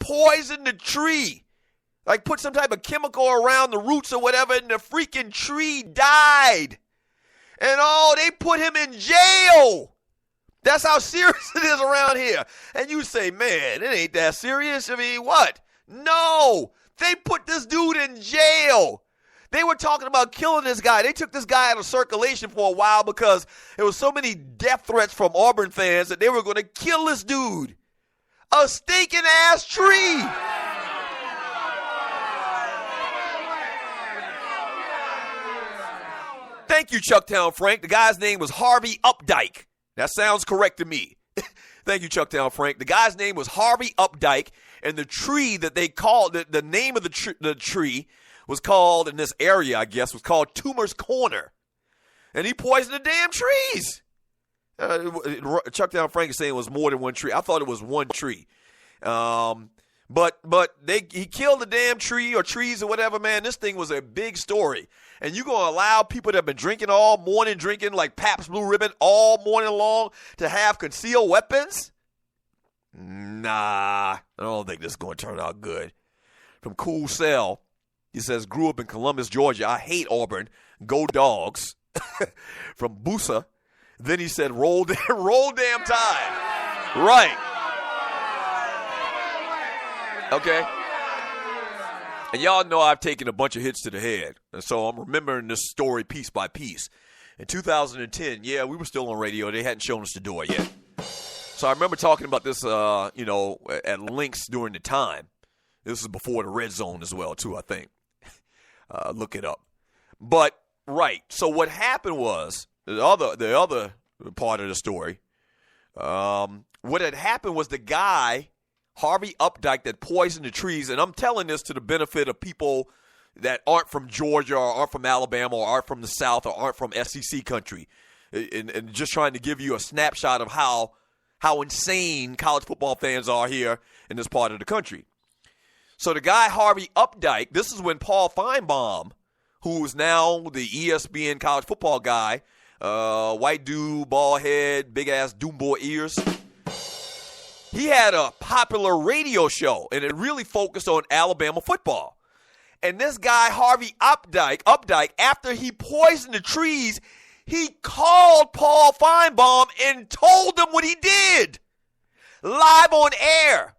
poisoned the tree. Like put some type of chemical around the roots or whatever, and the freaking tree died. And they put him in jail. That's how serious it is around here. And you say, man, it ain't that serious. I mean, what? No, they put this dude in jail. They were talking about killing this guy. They took this guy out of circulation for a while because there was so many death threats from Auburn fans that they were going to kill this dude. A stinking ass tree. Thank you, Chucktown Frank. The guy's name was Harvey Updike. That sounds correct to me. Thank you, Chucktown Frank. The guy's name was Harvey Updike, and the tree that they called, the name of the tree was called, in this area, I guess, was called Tumor's Corner. And he poisoned the damn trees. Chucktown Frank is saying it was more than one tree. I thought it was one tree. But he killed the damn tree or trees or whatever, man. This thing was a big story. And you going to allow people that have been drinking all morning, drinking like Pabst Blue Ribbon all morning long to have concealed weapons? Nah, I don't think this is going to turn out good. From Cool Cell, he says, grew up in Columbus, Georgia. I hate Auburn. Go Dogs. From Busa. Then he said, roll damn Tide. Right. Okay. And y'all know I've taken a bunch of hits to the head. And so I'm remembering this story piece by piece. In 2010, yeah, we were still on radio. They hadn't shown us the door yet. So I remember talking about this, at links during the time. This is before the red zone as well, too, I think. Look it up. But, right. So what happened was, the other part of the story, what had happened was the guy, Harvey Updike, that poisoned the trees, and I'm telling this to the benefit of people that aren't from Georgia or aren't from Alabama or aren't from the South or aren't from SEC country, and just trying to give you a snapshot of how insane college football fans are here in this part of the country. So the guy Harvey Updike, this is when Paul Feinbaum, who is now the ESPN college football guy, white dude, bald head, big-ass doomboy ears, he had a popular radio show, and it really focused on Alabama football. And this guy, Harvey Updike, after he poisoned the trees, he called Paul Feinbaum and told him what he did live on air.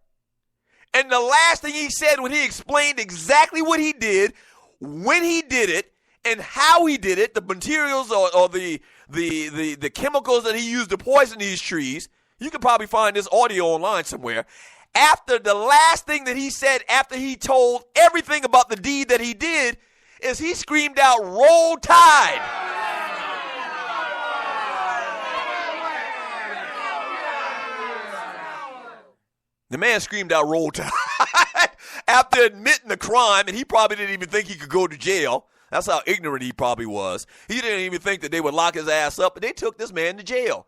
And the last thing he said when he explained exactly what he did, when he did it, and how he did it, the materials or the chemicals that he used to poison these trees, you can probably find this audio online somewhere. After the last thing that he said, after he told everything about the deed that he did, is he screamed out, "Roll Tide." The man screamed out, "Roll Tide," after admitting the crime, and he probably didn't even think he could go to jail. That's how ignorant he probably was. He didn't even think that they would lock his ass up, but they took this man to jail.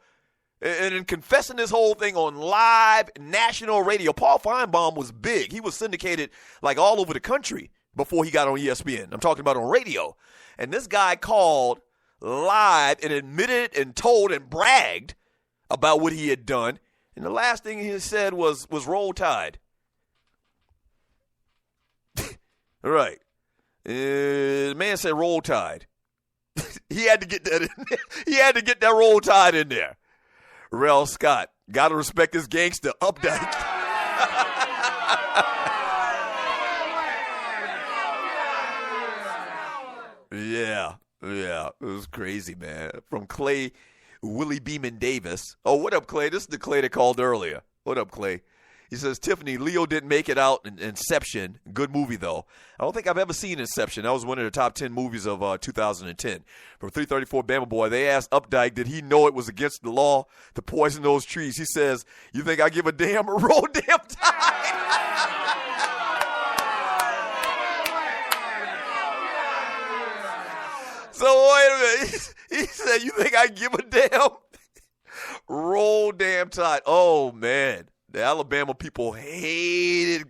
And in confessing this whole thing on live national radio, Paul Feinbaum was big. He was syndicated like all over the country before he got on ESPN. I'm talking about on radio. And this guy called live and admitted and told and bragged about what he had done. And the last thing he said was "Roll Tide." Right. The man said "Roll Tide." He had to get that in there. He had to get that "Roll Tide" in there. Rel Scott, gotta respect this gangster Updike. Yeah, it was crazy, man. From Clay Willie Beeman Davis. Oh, what up, Clay? This is the Clay that called earlier. What up, Clay? He says, Tiffany, Leo didn't make it out in Inception. Good movie, though. I don't think I've ever seen Inception. That was one of the top 10 movies of 2010. From 334 Bama Boy, they asked Updike, did he know it was against the law to poison those trees? He says, you think I give a damn? Roll damn Tide. So wait a minute. He said, you think I give a damn? Roll damn Tide. Oh, man. The Alabama people hated.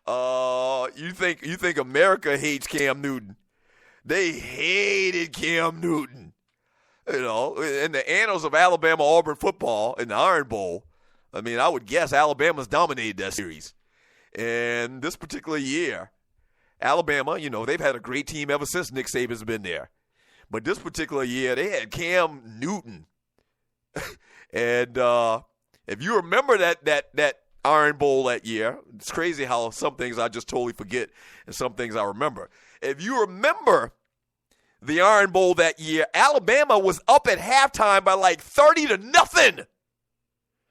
You think America hates Cam Newton? They hated Cam Newton. You know, in the annals of Alabama-Auburn football in the Iron Bowl, I mean, I would guess Alabama's dominated that series. And this particular year, Alabama, they've had a great team ever since Nick Saban's been there. But this particular year, they had Cam Newton. And if you remember that Iron Bowl that year, it's crazy how some things I just totally forget and some things I remember. If you remember the Iron Bowl that year, Alabama was up at halftime by like 30-0.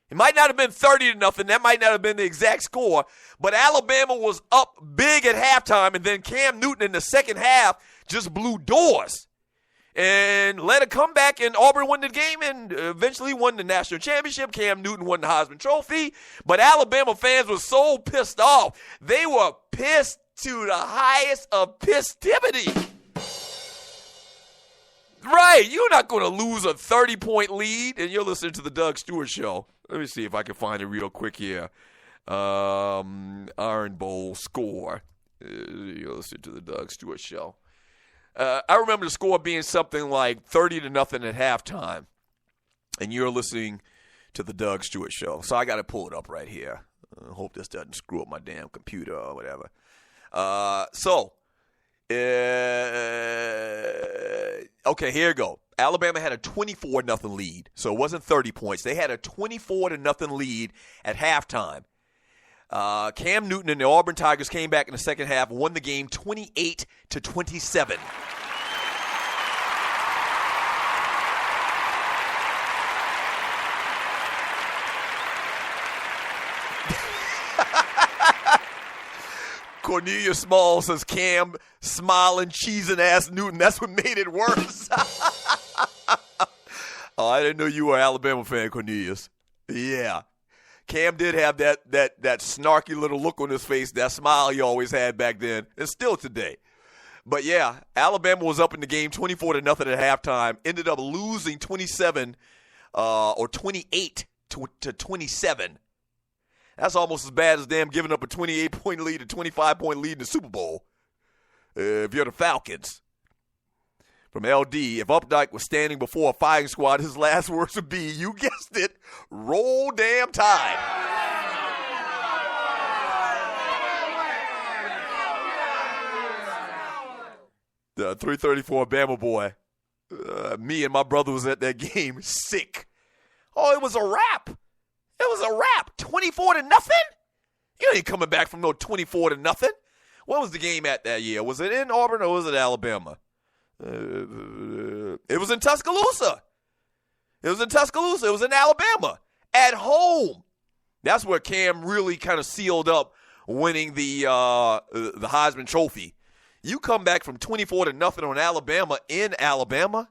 It might not have been 30-0. That might not have been the exact score. But Alabama was up big at halftime, and then Cam Newton in the second half just blew doors and led a comeback, and Auburn won the game and eventually won the national championship. Cam Newton won the Heisman Trophy. But Alabama fans were so pissed off. They were pissed to the highest of pisstivity. Right, you're not going to lose a 30-point lead, and you're listening to the Doug Stewart Show. Let me see if I can find it real quick here. Iron Bowl score. You're listening to the Doug Stewart Show. I remember the score being something like 30-0 at halftime, and you're listening to the Doug Stewart Show. So I got to pull it up right here. I hope this doesn't screw up my damn computer or whatever. Okay, here you go. Alabama had a 24-0 lead, so it wasn't 30 points. They had a 24-0 lead at halftime. Cam Newton and the Auburn Tigers came back in the second half, won the game 28-27. Cornelia Small says Cam smiling, cheesing ass Newton. That's what made it worse. Oh, I didn't know you were an Alabama fan, Cornelius. Yeah. Cam did have that snarky little look on his face, that smile he always had back then, and still today. But yeah, Alabama was up in the game 24-0 at halftime, ended up losing 28 to 27. That's almost as bad as them giving up a 28-point lead, a 25-point lead in the Super Bowl. If you're the Falcons. From LD, if Updike was standing before a firing squad, his last words would be, you guessed it, roll damn tide. 334 Bama boy. Me and my brother was at that game, sick. Oh, it was a wrap. It was a wrap. 24-0? You ain't coming back from no 24-0. What was the game at that year? Was it in Auburn or was it Alabama? It was in Tuscaloosa. It was in Alabama. At home. That's where Cam really kind of sealed up winning the Heisman Trophy. You come back from 24-0 on Alabama in Alabama.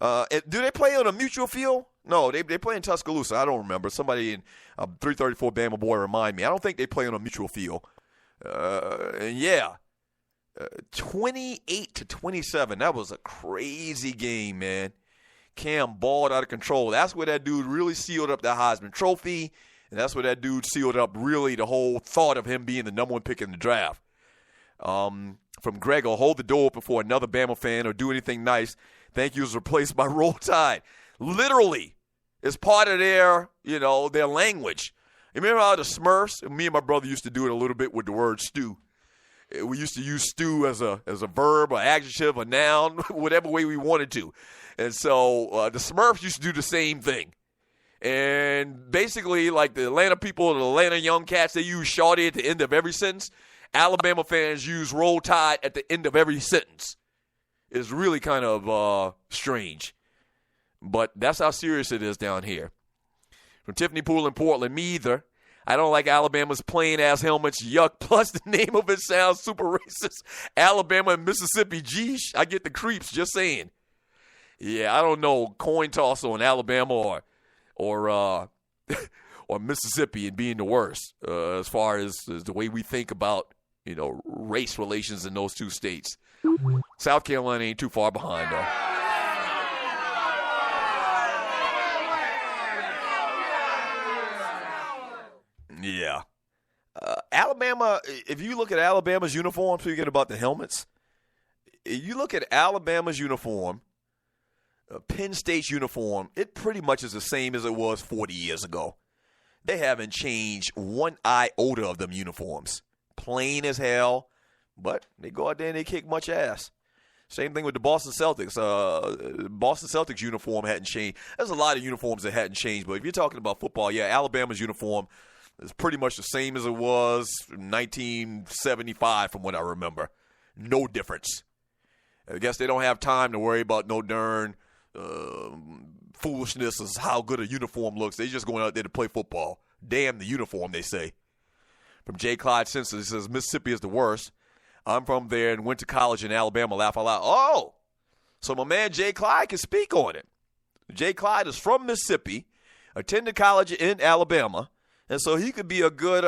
Do they play on a neutral field? No, they play in Tuscaloosa. I don't remember. Somebody in 334 Bama boy remind me. I don't think they play on a neutral field. And yeah, 28-27. That was a crazy game, man. Cam balled out of control. That's where that dude really sealed up that Heisman Trophy, and that's where that dude sealed up really the whole thought of him being the number one pick in the draft. From Greg, I'll hold the door open for another Bama fan or do anything nice. Thank you is replaced by Roll Tide. Literally, it's part of their language. You remember how the Smurfs, and me and my brother used to do it a little bit with the word stew. We used to use stew as a verb, an adjective, a noun, whatever way we wanted to. And so the Smurfs used to do the same thing. And basically, like the Atlanta people, the Atlanta young cats, they use shawty at the end of every sentence. Alabama fans use roll tide at the end of every sentence. It's really kind of strange. But that's how serious it is down here. From Tiffany Poole in Portland, me either. I don't like Alabama's plain-ass helmets. Yuck. Plus, the name of it sounds super racist. Alabama and Mississippi. Geesh, I get the creeps, just saying. Yeah, I don't know. Coin toss on Alabama or Mississippi and being the worst as far as the way we think about, race relations in those two states. South Carolina ain't too far behind, though. Yeah. Alabama, if you look at Alabama's uniform, speaking about the helmets, you look at Alabama's uniform, Penn State's uniform, it pretty much is the same as it was 40 years ago. They haven't changed one iota of them uniforms. Plain as hell, but they go out there and they kick much ass. Same thing with the Boston Celtics. Boston Celtics uniform hadn't changed. There's a lot of uniforms that hadn't changed, but if you're talking about football, yeah, Alabama's uniform is pretty much the same as it was in 1975 from what I remember. No difference. I guess they don't have time to worry about no darn foolishness as how good a uniform looks. They just going out there to play football. Damn the uniform, they say. From J. Clyde Simpson, he says, Mississippi is the worst. I'm from there and went to college in Alabama. Laugh out loud. Oh, so my man J. Clyde can speak on it. J. Clyde is from Mississippi, attended college in Alabama, and so he could be a good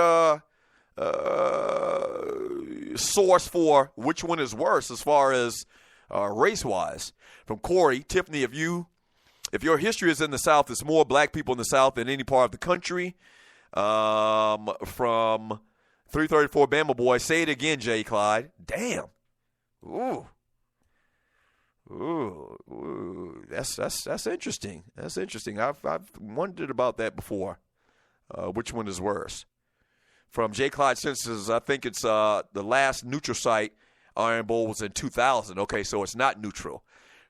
source for which one is worse as far as race-wise. From Corey, Tiffany, if your history is in the South, there's more black people in the South than any part of the country. From 334 Bama Boy, say it again, J. Clyde. Damn. Ooh, that's interesting. That's interesting. I've wondered about that before. Which one is worse? From J. Clyde Census, I think it's the last neutral site Iron Bowl was in 2000. Okay, so it's not neutral.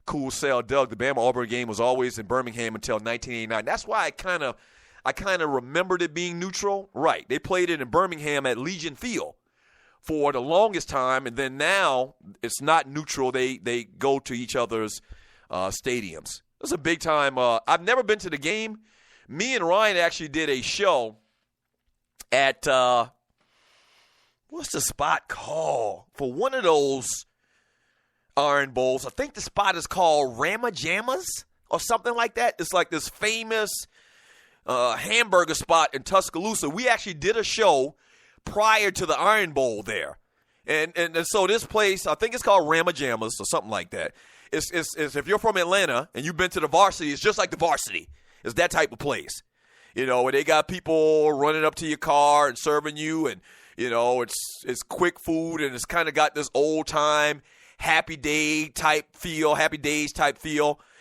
Cool Sale Doug, the Bama-Auburn game was always in Birmingham until 1989. That's why I kind of remembered it being neutral. Right. They played it in Birmingham at Legion Field for the longest time, and then now it's not neutral. They go to each other's stadiums. It's a big time. I've never been to the game. Me and Ryan actually did a show at what's the spot called? For one of those Iron Bowls. I think the spot is called Rama Jammas or something like that. It's like this famous hamburger spot in Tuscaloosa. We actually did a show prior to the Iron Bowl there. And so this place, I think it's called Rama Jammas or something like that. It's if you're from Atlanta and you've been to the Varsity, it's just like the Varsity. It's that type of place. You know, where they got people running up to your car and serving you, and, you know, it's quick food, and it's kind of got this old-time Happy Days type feel.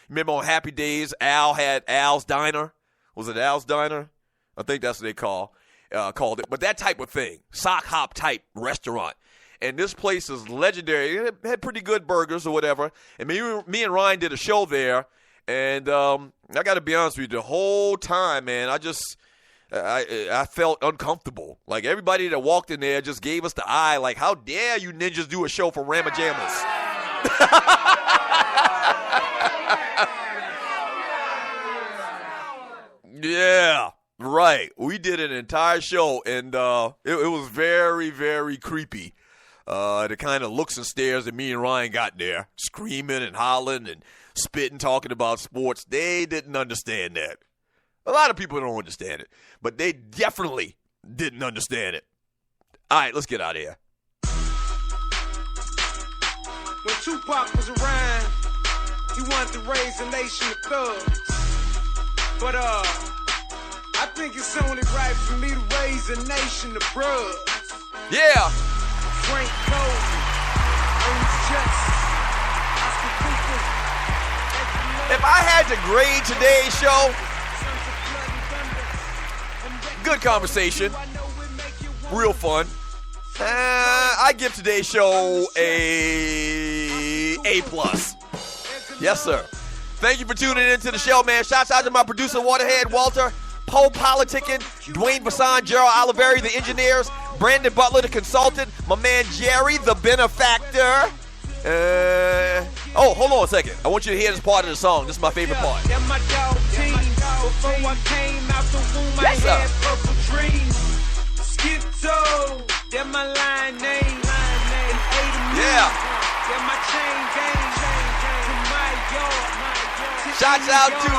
Remember on Happy Days, Al had Al's Diner? Was it Al's Diner? I think that's what they called it. But that type of thing, sock hop type restaurant. And this place is legendary. It had pretty good burgers or whatever. And me and Ryan did a show there. And I got to be honest with you, the whole time, man, I felt uncomfortable. Like, everybody that walked in there just gave us the eye, like, how dare you ninjas do a show for Rama Jammas? Yeah, right. We did an entire show, and it was very, very creepy. The kind of looks and stares that me and Ryan got there, screaming and hollering and spitting, talking about sports. They didn't understand that. A lot of people don't understand it, but they definitely didn't understand it. All right, let's get out of here. When Tupac was around, he wanted to raise a nation of thugs. But I think it's only right for me to raise a nation of bruhs. Yeah. Frank Cole, If I had to grade today's show, good conversation, real fun. I give today's show a A+. Yes, sir. Thank you for tuning in to the show, man. Shouts out to my producer, Waterhead Walter, Poe Politicking, Dwayne Vasson, Gerald Oliveri, the engineers, Brandon Butler, the consultant, my man Jerry, the benefactor. Hold on a second. I want you to hear this part of the song. This is my favorite part. Yes, sir. Yeah. Shouts out to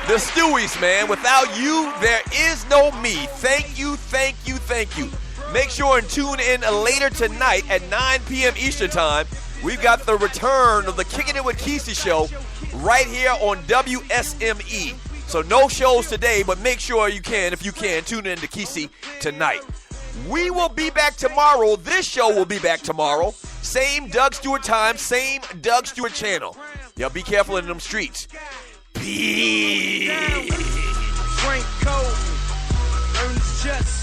the Stewies, man. Without you, there is no me. Thank you, thank you, thank you. Make sure and tune in later tonight at 9 p.m. Eastern Time. We've got the return of the Kicking It with Kesey show right here on WSME. So no shows today, but make sure you can, if you can, tune in to Kesey tonight. We will be back tomorrow. This show will be back tomorrow. Same Doug Stewart time, same Doug Stewart channel. Y'all be careful in them streets. Peace. Frank Cole. just